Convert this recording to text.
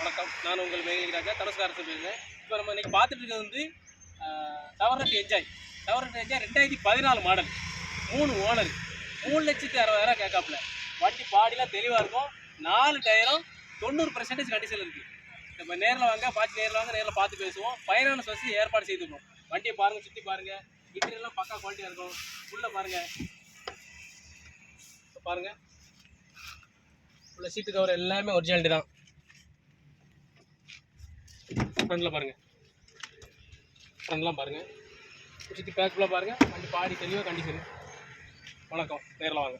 வணக்கம். நான் உங்கள் மேகலிங் ராஜா தனுஷ்காரத்தை பேசுகிறேன். இப்போ நம்ம இன்றைக்கி பார்த்துட்டு இருக்கிறது வந்து சவரட் என்ஜாய் 2014 மாடல், 3 ஓனர், 3,60,000 கேட்காப்புல. வண்டி பாடிலாம் தெளிவாக இருக்கும். 4 டயரும் 90% கண்டிஷனில் இருக்குது. இப்போ நேரில் வாங்க, நேரில் வாங்க, நேரில் பார்த்து பேசுவோம். ஃபைனான்ஸ் வசதி ஏற்பாடு செய்துருக்கோம். வண்டியை பாருங்கள், சுற்றி பாருங்கள். இன்டீரியர்லாம் பக்கா குவாலிட்டியாக இருக்கும். உள்ளே பாருங்கள், பாருங்கள், உள்ள சீட்டு கவர் எல்லாமே ஒரிஜினாலிட்டி தான். ஃப்ரண்ட்டில் பாருங்கள், ஃப்ரண்ட்லாம் பாருங்கள், சுற்றி பேக்குள்ளே பாருங்கள். வண்டி பாடி தெளிவாக கண்டிஷனு. வணக்கம், நேரில் வாங்க.